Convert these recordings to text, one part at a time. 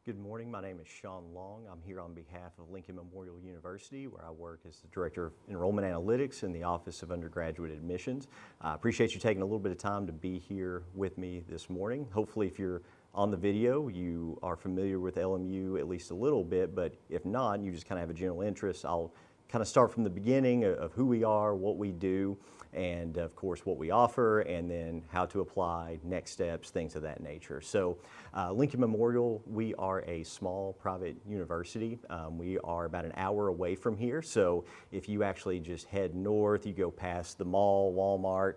Good morning. My name is Sean Long. I'm here on behalf of Lincoln Memorial University, where I work as the Director of Enrollment Analytics in the Office of Undergraduate Admissions. I appreciate you taking a little bit of time to be here with me this morning. Hopefully, if you're on the video, you are familiar with LMU at least a little bit, but if not, you just kind of have a general interest. I'll kind of start from the beginning of who we are, what we do, and of course what we offer, and then how to apply, next steps, things of that nature. So Lincoln Memorial, we are a small private university. We are about an hour away from here. So if you actually just head north, you go past the mall, Walmart,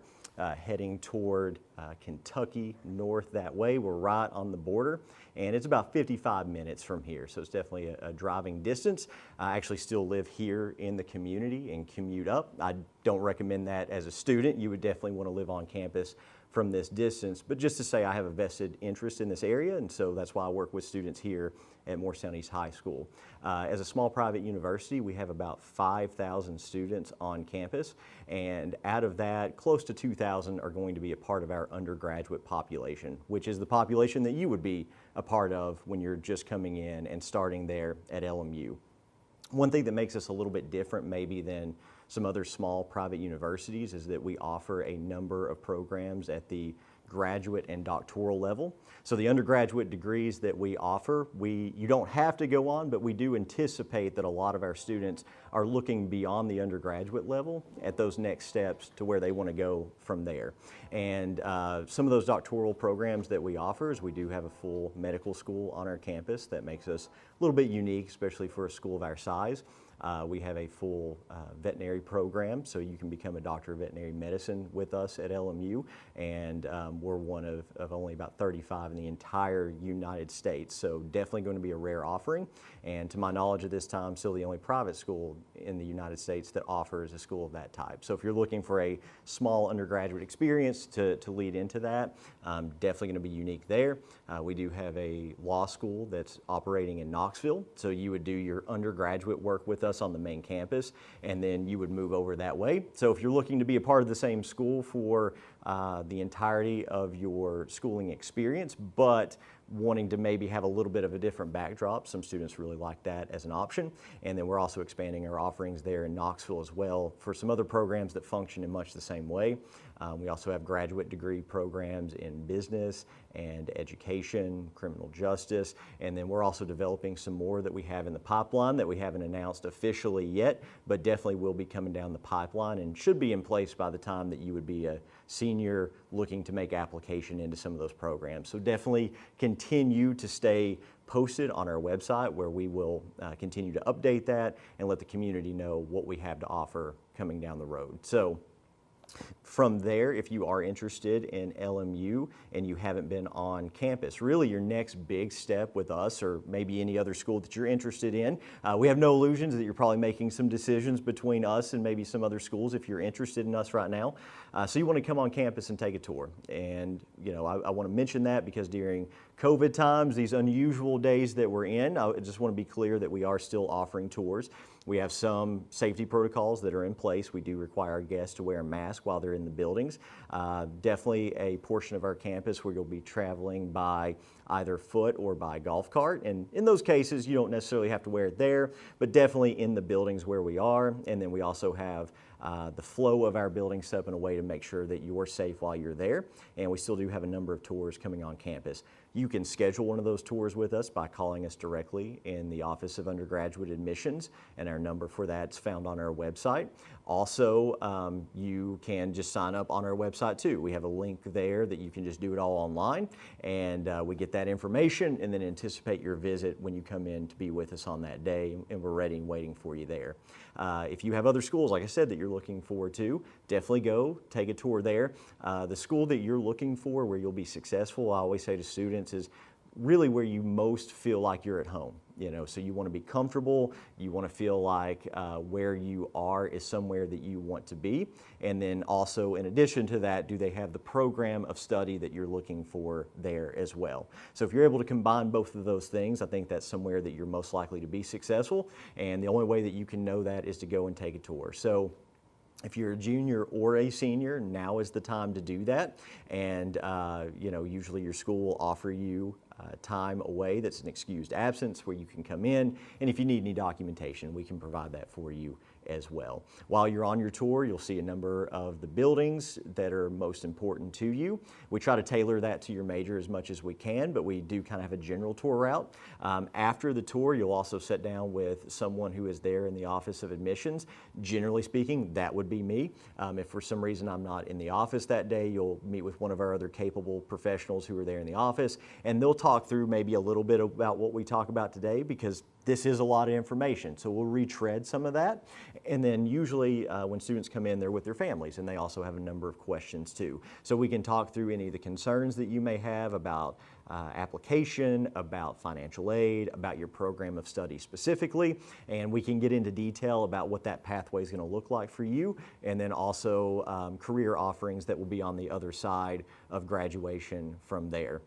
heading toward Kentucky, north that way. We're right on the border, and it's about 55 minutes from here, so it's definitely a driving distance. I actually still live here in the community and commute up. I don't recommend that as a student. You would definitely want to live on campus from this distance, but just to say I have a vested interest in this area, and so that's why I work with students here at Morristown East High School. As a small private university, we have about 5,000 students on campus, and out of that, close to 2,000 are going to be a part of our undergraduate population, which is the population that you would be a part of when you're just coming in and starting there at LMU. One thing that makes us a little bit different maybe than some other small private universities is that we offer a number of programs at the graduate and doctoral level. So the undergraduate degrees that we offer, you don't have to go on, but we do anticipate that a lot of our students are looking beyond the undergraduate level at those next steps to where they want to go from there. And some of those doctoral programs that we offer is we do have a full medical school on our campus that makes us a little bit unique, especially for a school of our size. We have a full veterinary program, so you can become a doctor of veterinary medicine with us at LMU, and we're one of only about 35 in the entire United States, so definitely going to be a rare offering, and to my knowledge at this time, still the only private school in the United States that offers a school of that type. So if you're looking for a small undergraduate experience to lead into that, definitely going to be unique there. We do have a law school that's operating in Knoxville, so you would do your undergraduate work with us on the main campus, and then you would move over that way. So if you're looking to be a part of the same school for the entirety of your schooling experience, but wanting to maybe have a little bit of a different backdrop, some students really like that as an option. And then we're also expanding our offerings there in Knoxville as well for some other programs that function in much the same way. We also have graduate degree programs in business and education, criminal justice, and then we're also developing some more that we have in the pipeline that we haven't announced officially yet, but definitely will be coming down the pipeline and should be in place by the time that you would be a senior looking to make application into some of those programs. So definitely continue to stay posted on our website, where we will continue to update that and let the community know what we have to offer coming down the road. So from there, if you are interested in LMU and you haven't been on campus, really your next big step with us, or maybe any other school that you're interested in, we have no illusions that you're probably making some decisions between us and maybe some other schools if you're interested in us right now. So you want to come on campus and take a tour. And you know, I want to mention that because during COVID times, these unusual days that we're in, I just want to be clear that we are still offering tours. We have some safety protocols that are in place. We do require our guests to wear a mask while they're in the buildings. Definitely a portion of our campus where you'll be traveling by either foot or by golf cart. And in those cases, you don't necessarily have to wear it there, but definitely in the buildings where we are. And then we also have the flow of our building set up in a way to make sure that you're safe while you're there. And we still do have a number of tours coming on campus. You can schedule one of those tours with us by calling us directly in the Office of Undergraduate Admissions, and our number for that's found on our website. Also, you can just sign up on our website too. We have a link there that you can just do it all online, and we get that information and then anticipate your visit when you come in to be with us on that day, and we're ready and waiting for you there. If you have other schools, like I said, that you're looking forward to, definitely go take a tour there. The school that you're looking for where you'll be successful, I always say to students, is really where you most feel like you're at home. You know, so you want to be comfortable, you want to feel like where you are is somewhere that you want to be. And then also, in addition to that, do they have the program of study that you're looking for there as well? So if you're able to combine both of those things, I think that's somewhere that you're most likely to be successful. And the only way that you can know that is to go and take a tour. So If you're a junior or a senior, now is the time to do that. And usually your school will offer you time away that's an excused absence where you can come in, and if you need any documentation, we can provide that for you as well. While you're on your tour, you'll see a number of the buildings that are most important to you. We try to tailor that to your major as much as we can, but we do kind of have a general tour route. After the tour, you'll also sit down with someone who is there in the Office of Admissions. Generally speaking, that would be me. If for some reason I'm not in the office that day, you'll meet with one of our other capable professionals who are there in the office, and they'll talk through maybe a little bit about what we talk about today, because this is a lot of information, so we'll retread some of that. And then usually when students come in, they're with their families, and they also have a number of questions too. So we can talk through any of the concerns that you may have about application, about financial aid, about your program of study specifically, and we can get into detail about what that pathway is going to look like for you, and then also career offerings that will be on the other side of graduation from there.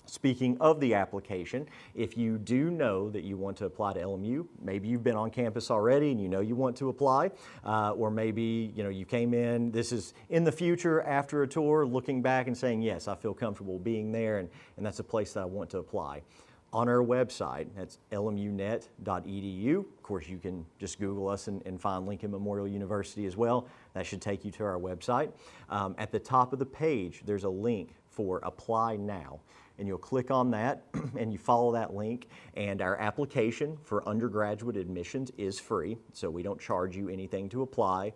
Speaking of the application, if you do know that you want to apply to LMU, maybe you've been on campus already and you know you want to apply, or maybe you came in, this is in the future after a tour, looking back and saying, yes, I feel comfortable being there, and that's a place that I want to apply. On our website, that's lmunet.edu. Of course, you can just Google us and find Lincoln Memorial University as well. That should take you to our website. At the top of the page, there's a link for Apply Now. And you'll click on that and you follow that link, and our application for undergraduate admissions is free, so we don't charge you anything to apply.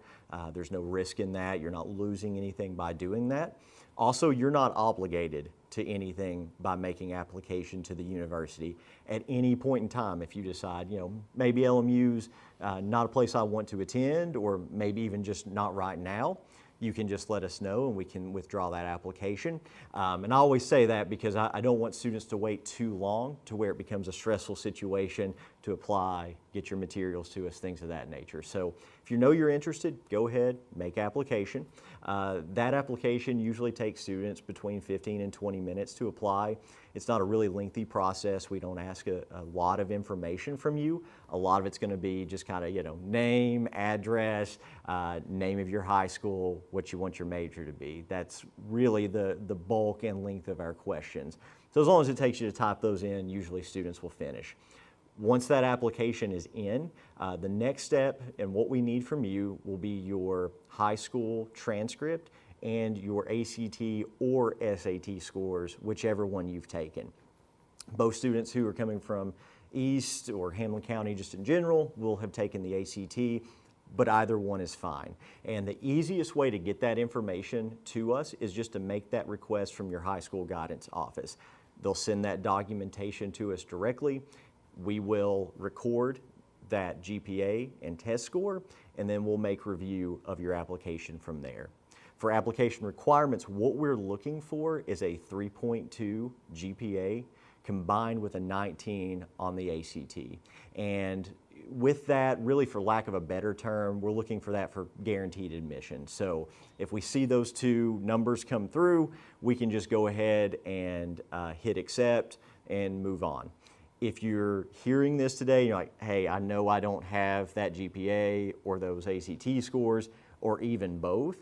There's no risk in that. You're not losing anything by doing that. Also, you're not obligated to anything by making application to the university at any point in time. If you decide, maybe LMU's not a place I want to attend, or maybe even just not right now, you can just let us know and we can withdraw that application. And I always say that because I don't want students to wait too long to where it becomes a stressful situation to apply, get your materials to us, things of that nature. So if you know you're interested, go ahead, make application. That application usually takes students between 15 and 20 minutes to apply. It's not a really lengthy process. We don't ask a lot of information from you. A lot of it's going to be just kind of, name, address, name of your high school, what you want your major to be. That's really the bulk and length of our questions. So as long as it takes you to type those in, usually students will finish. Once that application is in, the next step and what we need from you will be your high school transcript and your ACT or SAT scores, whichever one you've taken. Both students who are coming from East or Hamlin County just in general will have taken the ACT, but either one is fine. And the easiest way to get that information to us is just to make that request from your high school guidance office. They'll send that documentation to us directly. We will record that GPA and test score, and then we'll make review of your application from there. For application requirements, what we're looking for is a 3.2 GPA combined with a 19 on the ACT. And with that, really for lack of a better term, we're looking for that for guaranteed admission. So if we see those two numbers come through, we can just go ahead and hit accept and move on. If you're hearing this today, you're like, hey, I know I don't have that GPA or those ACT scores or even both,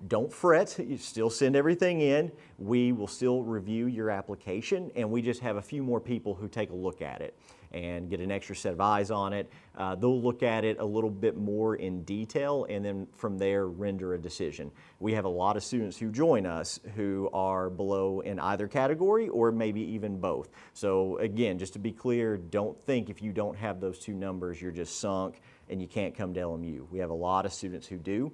don't fret. You still send everything in. We will still review your application, and we just have a few more people who take a look at it and get an extra set of eyes on it. They'll look at it a little bit more in detail, and then from there render a decision. We have a lot of students who join us who are below in either category or maybe even both. So again, just to be clear, don't think if you don't have those two numbers you're just sunk and you can't come to LMU. We have a lot of students who do.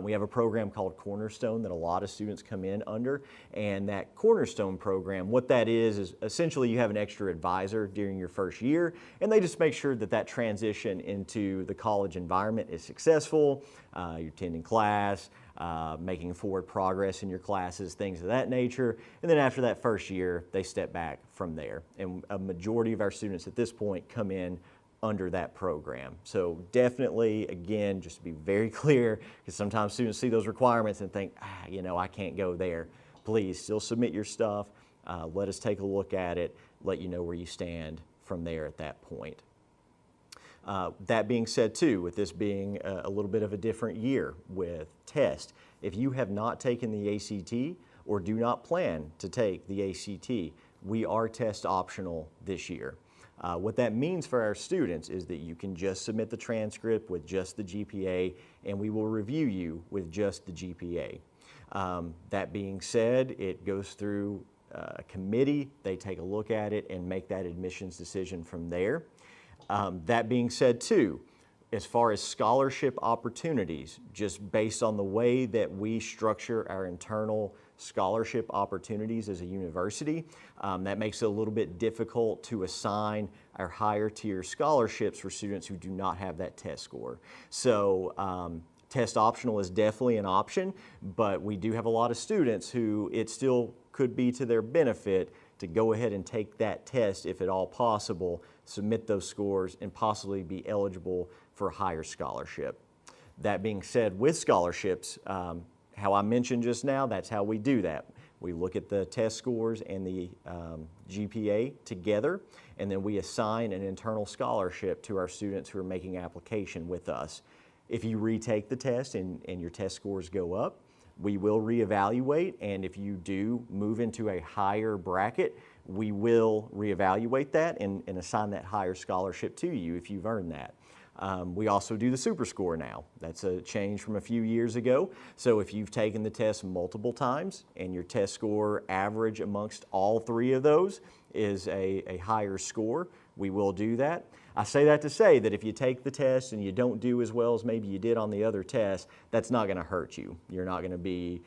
We have a program called Cornerstone that a lot of students come in under, and that Cornerstone program, what that is essentially you have an extra advisor during your first year, and they just make sure that that transition into the college environment is successful, you're attending class, making forward progress in your classes, things of that nature, and then after that first year, they step back from there. And a majority of our students at this point come in under that program. So definitely, again, just to be very clear, because sometimes students see those requirements and think, I can't go there. Please still submit your stuff. Let us take a look at it, let you know where you stand from there at that point. That being said too, with this being a little bit of a different year with test, if you have not taken the ACT or do not plan to take the ACT, we are test optional this year. What that means for our students is that you can just submit the transcript with just the GPA, and we will review you with just the GPA. That being said, it goes through a committee. They take a look at it and make that admissions decision from there. That being said too, as far as scholarship opportunities, just based on the way that we structure our internal scholarship opportunities as a university, that makes it a little bit difficult to assign our higher tier scholarships for students who do not have that test score. So test optional is definitely an option, but we do have a lot of students who it still could be to their benefit to go ahead and take that test if at all possible, submit those scores, and possibly be eligible for a higher scholarship. That being said, with scholarships, how I mentioned just now, that's how we do that. We look at the test scores and the GPA together, and then we assign an internal scholarship to our students who are making application with us. If you retake the test and your test scores go up, we will reevaluate, and if you do move into a higher bracket, we will reevaluate that and assign that higher scholarship to you if you've earned that. We also do the super score now. That's a change from a few years ago. So if you've taken the test multiple times and your test score average amongst all three of those is a higher score, we will do that. I say that to say that if you take the test and you don't do as well as maybe you did on the other test, that's not going to hurt you. You're not going to be,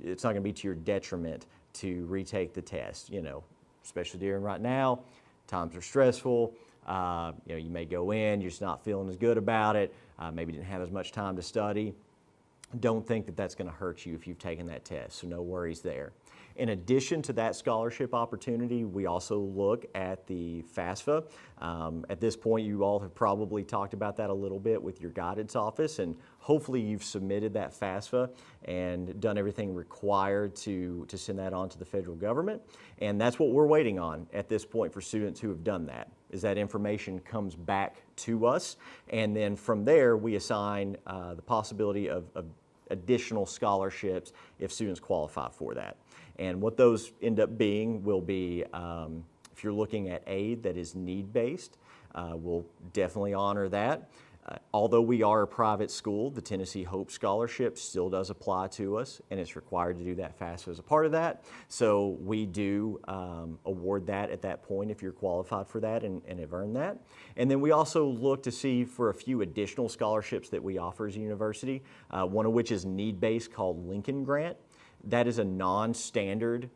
it's not going to be to your detriment to retake the test, you know, especially during right now, times are stressful. You know, you may go in, you're just not feeling as good about it, maybe didn't have as much time to study. Don't think that that's going to hurt you if you've taken that test, so no worries there. In addition to that scholarship opportunity, we also look at the FAFSA. At this point, you all have probably talked about that a little bit with your guidance office, and hopefully you've submitted that FAFSA and done everything required to send that on to the federal government. And that's what we're waiting on at this point for students who have done that, is that information comes back to us, and then from there we assign the possibility of additional scholarships if students qualify for that. And what those end up being will be, if you're looking at aid that is need-based, we'll definitely honor that. Although we are a private school, the Tennessee Hope Scholarship still does apply to us, and it's required to do that FAFSA as a part of that. So we do award that at that point if you're qualified for that and have earned that. And then we also look to see for a few additional scholarships that we offer as a university, one of which is need-based called Lincoln Grant. That is a non-standard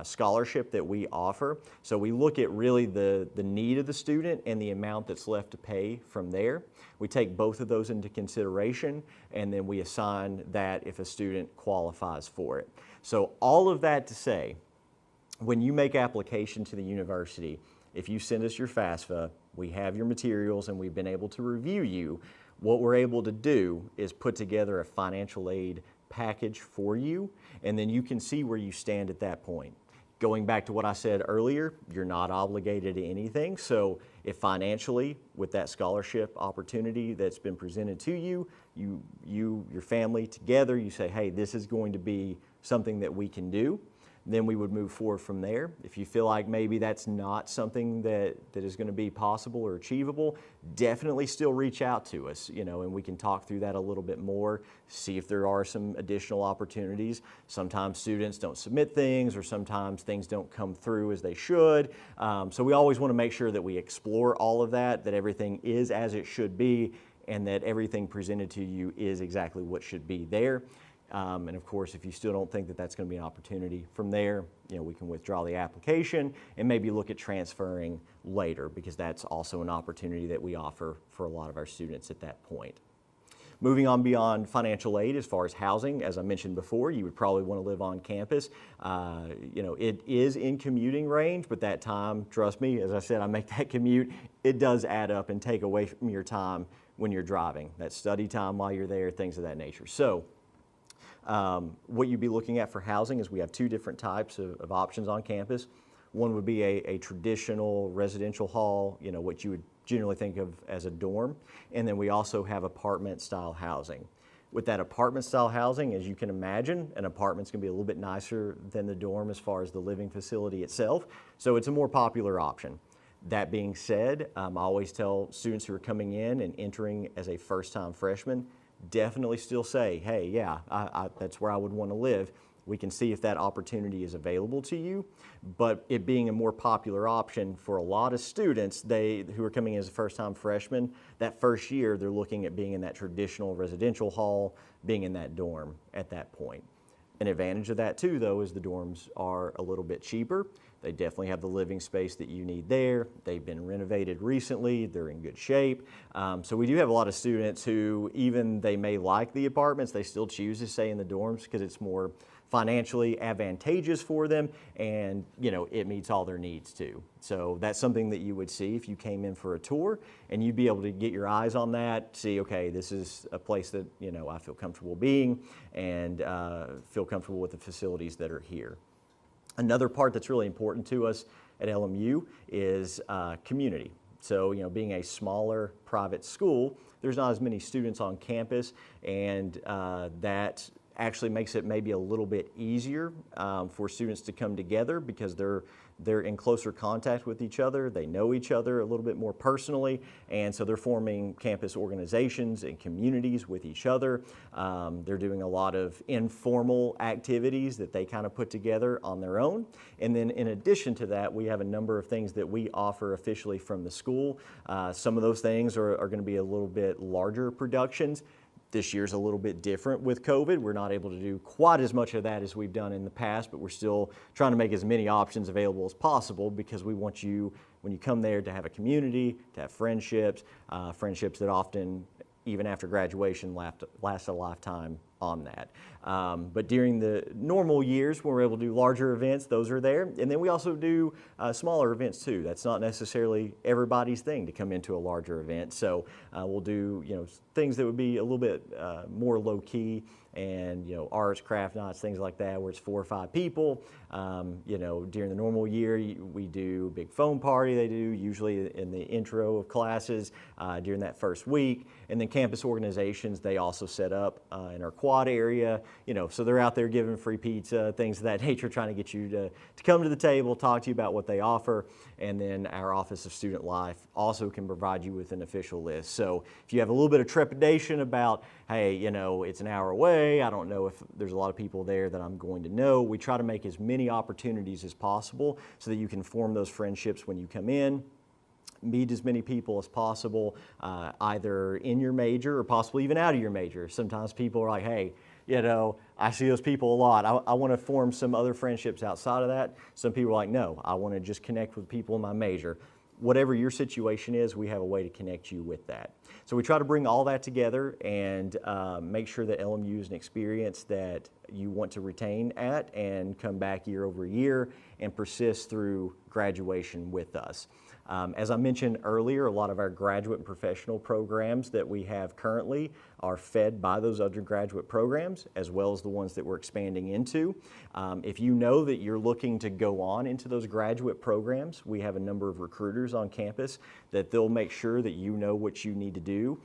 scholarship that we offer. So we look at really the need of the student and the amount that's left to pay from there. We take both of those into consideration, and then we assign that if a student qualifies for it. So all of that to say, when you make application to the university, if you send us your FAFSA, we have your materials and we've been able to review you, what we're able to do is put together a financial aid package for you, and then you can see where you stand at that point. Going back to what I said earlier, you're not obligated to anything, so if financially, with that scholarship opportunity that's been presented to you, your family together, you say, hey, this is going to be something that we can do, then we would move forward from there. If you feel like maybe that's not something that is going to be possible or achievable, definitely still reach out to us, you know, and we can talk through that a little bit more, see if there are some additional opportunities. Sometimes students don't submit things, or sometimes things don't come through as they should. So we always want to make sure that we explore all of that everything is as it should be, and that everything presented to you is exactly what should be there. And of course, if you still don't think that that's going to be an opportunity from there, you know, we can withdraw the application and maybe look at transferring later, because that's also an opportunity that we offer for a lot of our students at that point. Moving on beyond financial aid, as far as housing, as I mentioned before, you would probably want to live on campus. You know, it is in commuting range, but that time, trust me, as I said, I make that commute, it does add up and take away from your time when you're driving. That study time while you're there, things of that nature. So what you'd be looking at for housing is we have two different types of options on campus. One would be a traditional residential hall, you know, what you would generally think of as a dorm. And then we also have apartment style housing. With that apartment style housing, as you can imagine, an apartment's gonna be a little bit nicer than the dorm as far as the living facility itself. So it's a more popular option. That being said, I always tell students who are coming in and entering as a first-time freshman, definitely still say, hey, yeah, that's where I would want to live. We can see if that opportunity is available to you, but it being a more popular option for a lot of students, who are coming in as a first-time freshman, that first year they're looking at being in that traditional residential hall, being in that dorm at that point. An advantage of that too, though, is the dorms are a little bit cheaper. They definitely have the living space that you need there. They've been renovated recently. They're in good shape. So we do have a lot of students who, even they may like the apartments, they still choose to stay in the dorms because it's more financially advantageous for them, and you know, it meets all their needs too. So that's something that you would see if you came in for a tour, and you'd be able to get your eyes on that, see, okay, this is a place that, you know, I feel comfortable being, and feel comfortable with the facilities that are here. Another part that's really important to us at LMU is community. So, you know, being a smaller private school, there's not as many students on campus, and that actually makes it maybe a little bit easier for students to come together because they're in closer contact with each other. They know each other a little bit more personally, and so they're forming campus organizations and communities with each other. They're doing a lot of informal activities that they kind of put together on their own. And then in addition to that, we have a number of things that we offer officially from the school. Some of those things are going to be a little bit larger productions. This year's a little bit different with COVID. We're not able to do quite as much of that as we've done in the past, but we're still trying to make as many options available as possible because we want you, when you come there, to have a community, to have friendships, friendships that often, even after graduation, last a lifetime on that. But during the normal years when we're able to do larger events, those are there. And then we also do smaller events too. That's not necessarily everybody's thing to come into a larger event. So we'll do, you know, things that would be a little bit more low key, and, you know, arts, craft nights, things like that, where it's 4 or 5 people. You know, during the normal year, we do a big phone party. They do usually in the intro of classes during that first week. And then campus organizations, they also set up in our quad area, you know, so they're out there giving free pizza, things of that nature, trying to get you to come to the table, talk to you about what they offer. And then our Office of Student Life also can provide you with an official list. So if you have a little bit of trepidation about, hey, you know, it's an hour away, I don't know if there's a lot of people there that I'm going to know, we try to make as many opportunities as possible so that you can form those friendships when you come in, meet as many people as possible, either in your major or possibly even out of your major. Sometimes people are like, hey, you know, I see those people a lot. I want to form some other friendships outside of that. Some people are like, no, I want to just connect with people in my major. Whatever your situation is, we have a way to connect you with that. So we try to bring all that together and make sure that LMU is an experience that you want to retain at and come back year over year and persist through graduation with us. As I mentioned earlier, a lot of our graduate and professional programs that we have currently are fed by those undergraduate programs, as well as the ones that we're expanding into. If you know that you're looking to go on into those graduate programs, we have a number of recruiters on campus that they'll make sure that you know what you need to do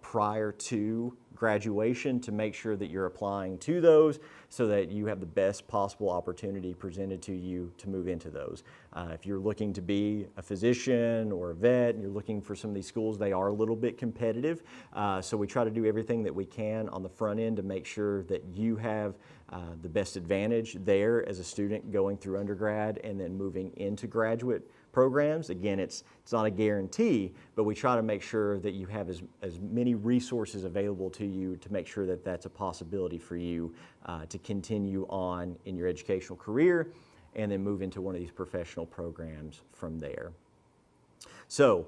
prior to graduation to make sure that you're applying to those so that you have the best possible opportunity presented to you to move into those. If you're looking to be a physician or a vet and you're looking for some of these schools, they are a little bit competitive. So we try to do everything that we can on the front end to make sure that you have the best advantage there as a student going through undergrad and then moving into graduate programs. Again, it's not a guarantee, but we try to make sure that you have as many resources available to you to make sure that that's a possibility for you to continue on in your educational career and then move into one of these professional programs from there. So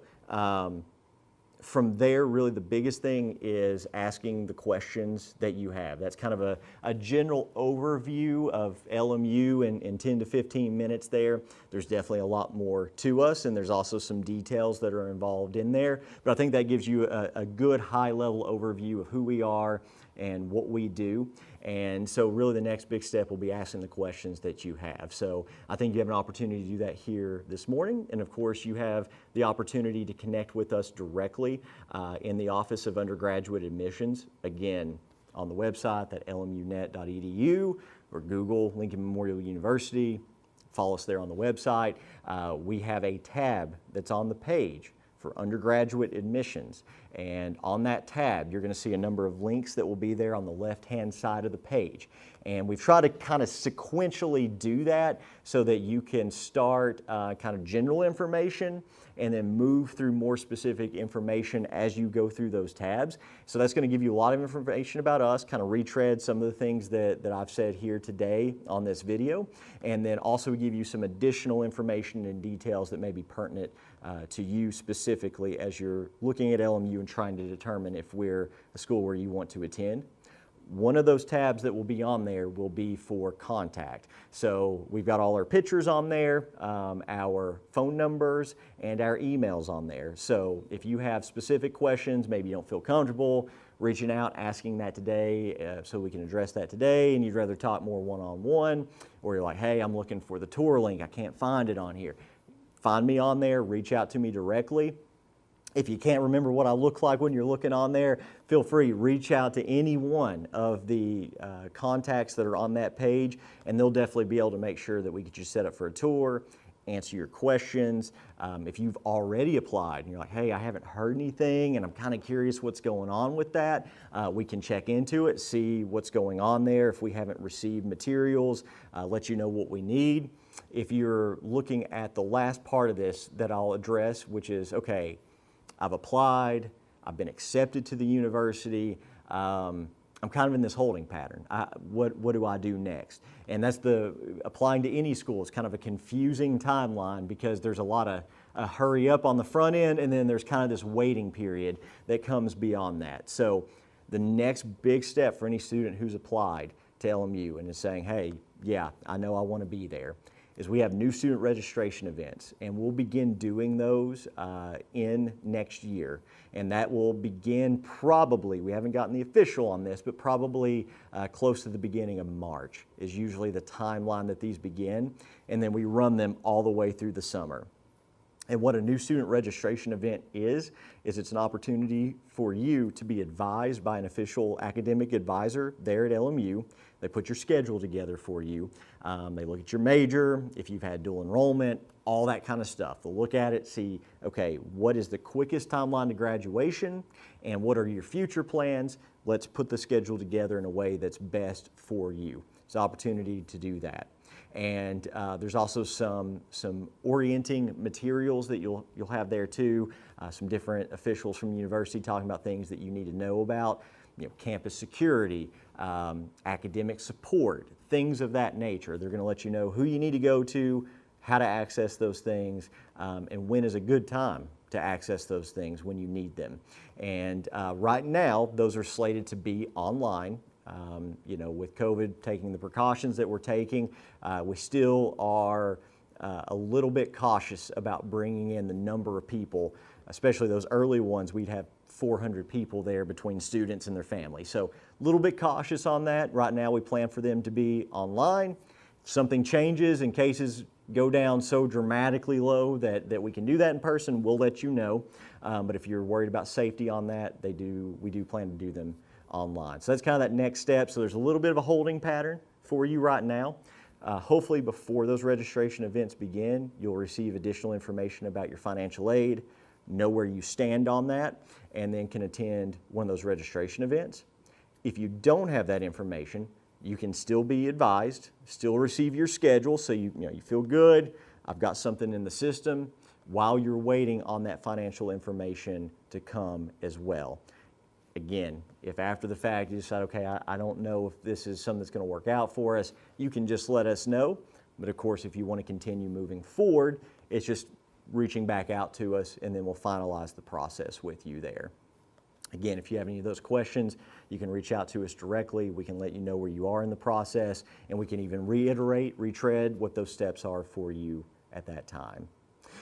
from there, really the biggest thing is asking the questions that you have. That's kind of a general overview of LMU in 10 to 15 minutes there. There's definitely a lot more to us, and there's also some details that are involved in there. But I think that gives you a good high-level overview of who we are and what we do. And so really the next big step will be asking the questions that you have. So I think you have an opportunity to do that here this morning. And of course you have the opportunity to connect with us directly in the Office of Undergraduate Admissions. Again, on the website, that lmunet.edu, or Google Lincoln Memorial University. Follow us there on the website. We have a tab that's on the page for undergraduate admissions. And on that tab, you're going to see a number of links that will be there on the left-hand side of the page. And we've tried to kind of sequentially do that so that you can start kind of general information and then move through more specific information as you go through those tabs. So that's going to give you a lot of information about us, kind of retread some of the things that I've said here today on this video, and then also give you some additional information and details that may be pertinent to you specifically as you're looking at LMU and trying to determine if we're a school where you want to attend. One of those tabs that will be on there will be for contact. So we've got all our pictures on there, our phone numbers, and our emails on there. So if you have specific questions, maybe you don't feel comfortable reaching out, asking that today so we can address that today, and you'd rather talk more one-on-one, or you're like, hey, I'm looking for the tour link, I can't find it on here. Find me on there, reach out to me directly. If you can't remember what I look like when you're looking on there, feel free, reach out to any one of the contacts that are on that page, and they'll definitely be able to make sure that we get you set up for a tour, answer your questions. If you've already applied and you're like, hey, I haven't heard anything and I'm kind of curious what's going on with that, we can check into it, see what's going on there. If we haven't received materials, let you know what we need. If you're looking at the last part of this that I'll address, which is, okay, I've applied, I've been accepted to the university, I'm kind of in this holding pattern. What do I do next? And that's applying to any school is kind of a confusing timeline because there's a lot of hurry up on the front end, and then there's kind of this waiting period that comes beyond that. So the next big step for any student who's applied to LMU and is saying, hey, yeah, I know I want to be there, is we have new student registration events, and we'll begin doing those in next year. And that will begin probably, we haven't gotten the official on this, but probably close to the beginning of March is usually the timeline that these begin. And then we run them all the way through the summer. And what a new student registration event is it's an opportunity for you to be advised by an official academic advisor there at LMU. They put your schedule together for you. They look at your major, if you've had dual enrollment, all that kind of stuff. They'll look at it, see, okay, what is the quickest timeline to graduation and what are your future plans? Let's put the schedule together in a way that's best for you. It's an opportunity to do that. And there's also some orienting materials that you'll have there too. Some different officials from the university talking about things that you need to know about, campus security, academic support, things of that nature. They're going to let you know who you need to go to, how to access those things, and when is a good time to access those things when you need them. And right now, those are slated to be online. With COVID taking the precautions that we're taking, we still are a little bit cautious about bringing in the number of people, especially those early ones. We'd have 400 people there between students and their families. So a little bit cautious on that. Right now we plan for them to be online. If something changes and cases go down so dramatically low that we can do that in person, we'll let you know. But if you're worried about safety on that, we do plan to do them online. So that's kind of that next step. So there's a little bit of a holding pattern for you right now. Hopefully before those registration events begin, you'll receive additional information about your financial aid, know where you stand on that, and then can attend one of those registration events. If you don't have that information, you can still be advised, still receive your schedule so you feel good, I've got something in the system, while you're waiting on that financial information to come as well. Again, if after the fact you decide, okay, I don't know if this is something that's going to work out for us, you can just let us know. But of course, if you want to continue moving forward, it's just reaching back out to us, and then we'll finalize the process with you there. Again, if you have any of those questions, you can reach out to us directly. We can let you know where you are in the process, and we can even retread what those steps are for you at that time.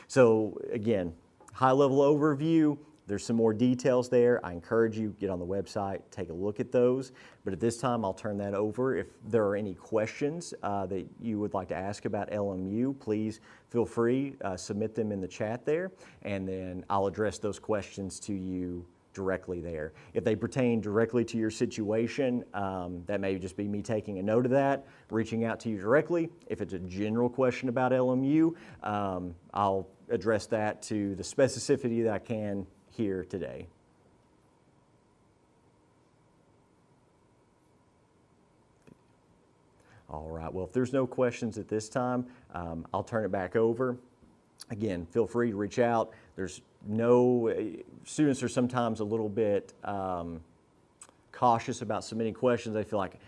So again, high-level overview. There's some more details there. I encourage you, get on the website, take a look at those. But at this time, I'll turn that over. If there are any questions that you would like to ask about LMU, please feel free, submit them in the chat there, and then I'll address those questions to you directly there. If they pertain directly to your situation, that may just be me taking a note of that, reaching out to you directly. If it's a general question about LMU, I'll address that to the specificity that I can here today. All right, well, if there's no questions at this time, I'll turn it back over. Again, feel free to reach out. There's no, students are sometimes a little bit cautious about submitting questions. They feel like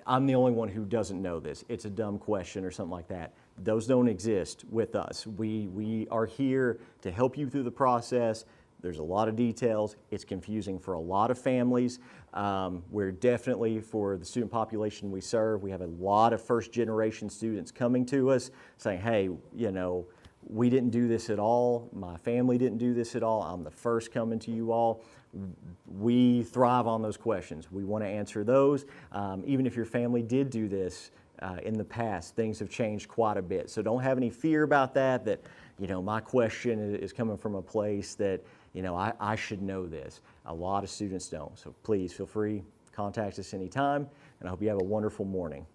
I'm the only one who doesn't know this. It's a dumb question or something like that. Those don't exist with us. We are here to help you through the process. There's a lot of details. It's confusing for a lot of families. We're definitely, for the student population we serve, we have a lot of first-generation students coming to us saying, hey, you know, we didn't do this at all. My family didn't do this at all. I'm the first coming to you all. We thrive on those questions. We want to answer those. Even if your family did do this in the past, things have changed quite a bit. So don't have any fear about that, that, you know, my question is coming from a place that, you know, I should know this. A lot of students don't. So please feel free, contact us anytime, and I hope you have a wonderful morning.